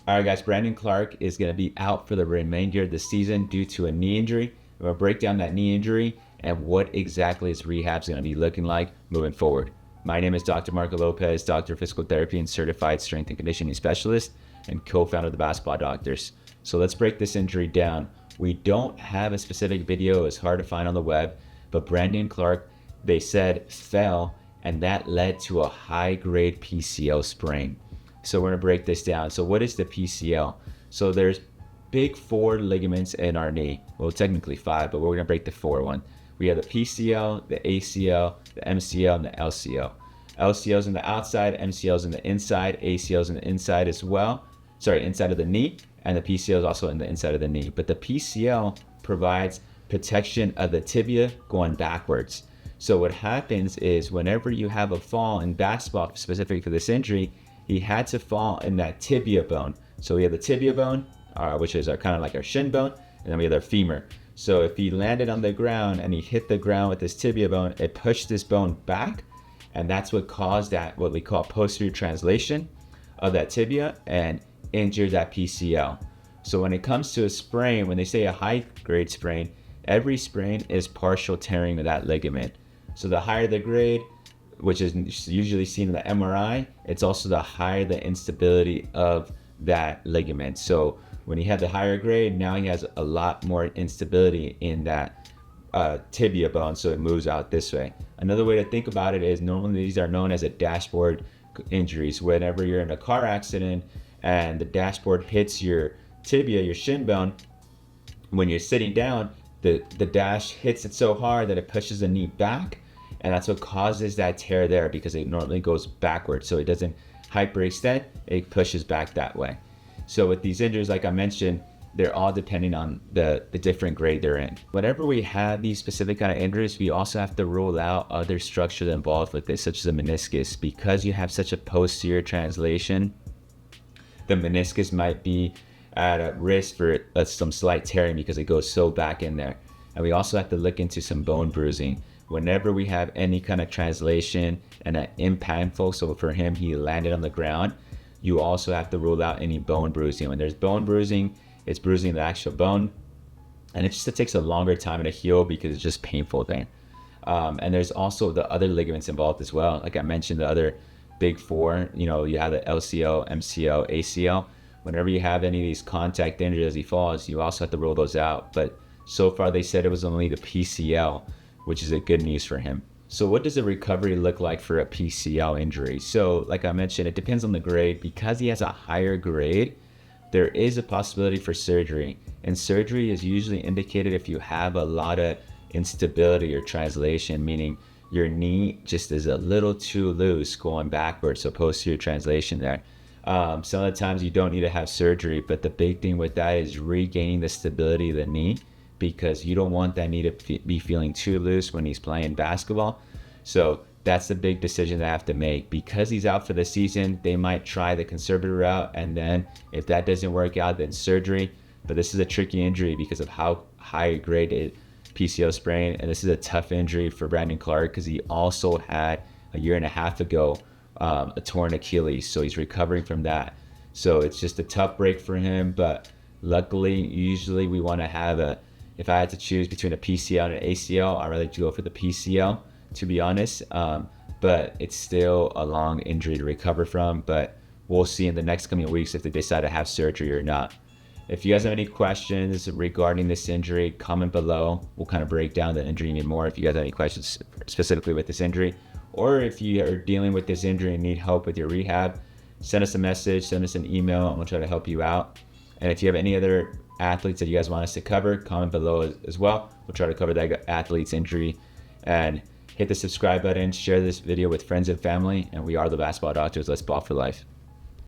All right, guys, Brandon Clarke is going to be out for the remainder of the season due to a knee injury. We're going to break down that knee injury and what exactly his rehab is going to be looking like moving forward. My name is Dr. Marco Lopez, Doctor of Physical Therapy and Certified Strength and Conditioning Specialist and co-founder of the Basketball Doctors. So let's break this injury down. We don't have a specific video. It's hard to find on the web, but Brandon Clarke, they said, fell, and that led to a high-grade PCL sprain. So we're going to break this down. So what is the PCL? So there's big 4 ligaments in our knee. Well, technically 5, but we're going to break the 4 one. We have the PCL, the ACL, the MCL, and the LCL. LCL is in the outside, MCL is in the inside, ACL is in the inside as well. Sorry, inside of the knee, and the PCL is also in the inside of the knee. But the PCL provides protection of the tibia going backwards. So what happens is whenever you have a fall in basketball, specifically for this injury, he had to fall in that tibia bone. So we have the tibia bone, which is kind of like our shin bone, and then we have our femur. So if he landed on the ground and he hit the ground with his tibia bone, it pushed this bone back, and that's what caused that, what we call posterior translation of that tibia, and injured that PCL. So when it comes to a sprain, when they say a high-grade sprain, every sprain is partial tearing of that ligament. So the higher the grade, which is usually seen in the MRI, it's also the higher the instability of that ligament. So when he had the higher grade, now he has a lot more instability in that tibia bone, so it moves out this way. Another way to think about it is normally these are known as a dashboard injuries. Whenever you're in a car accident and the dashboard hits your tibia, your shin bone, when you're sitting down, the dash hits it so hard that it pushes the knee back, and that's what causes that tear there, because it normally goes backwards. So it doesn't hyperextend, it pushes back that way. So with these injuries, like I mentioned, they're all depending on the different grade they're in. Whenever we have these specific kind of injuries, we also have to rule out other structures involved with this, such as the meniscus. Because you have such a posterior translation, the meniscus might be at a risk for some slight tearing because it goes so back in there. And we also have to look into some bone bruising. Whenever we have any kind of translation and an impactful, so for him, he landed on the ground, you also have to rule out any bone bruising. When there's bone bruising, it's bruising the actual bone, and it takes a longer time to heal because it's just painful then. And there's also the other ligaments involved as well. Like I mentioned, the other big 4, you have the LCL, MCL, ACL. Whenever you have any of these contact injuries as he falls, you also have to rule those out. But so far they said it was only the PCL, which is a good news for him. So what does a recovery look like for a PCL injury? So like I mentioned, it depends on the grade. Because he has a higher grade, there is a possibility for surgery. And surgery is usually indicated if you have a lot of instability or translation, meaning your knee just is a little too loose going backwards, so posterior translation there. Some of the times you don't need to have surgery, but the big thing with that is regaining the stability of the knee, because you don't want that knee to be feeling too loose when he's playing basketball. So that's the big decision they have to make. Because he's out for the season, they might try the conservative route, and then if that doesn't work out, then surgery. But this is a tricky injury because of how high graded PCL sprain, and this is a tough injury for Brandon Clarke because he also had a year and a half ago a torn Achilles, so he's recovering from that. So it's just a tough break for him, but luckily, usually we want to have if I had to choose between a PCL and an ACL, I'd rather go for the PCL, to be honest. But it's still a long injury to recover from, but we'll see in the next coming weeks if they decide to have surgery or not. If you guys have any questions regarding this injury, comment below. We'll kind of break down the injury even more if you guys have any questions specifically with this injury. Or if you are dealing with this injury and need help with your rehab, send us a message, send us an email, and we'll try to help you out. And if you have any other athletes that you guys want us to cover, comment below as well. We'll try to cover that athlete's injury. And hit the subscribe button, share this video with friends and family, and we are the Basketball Doctors. Let's ball for life.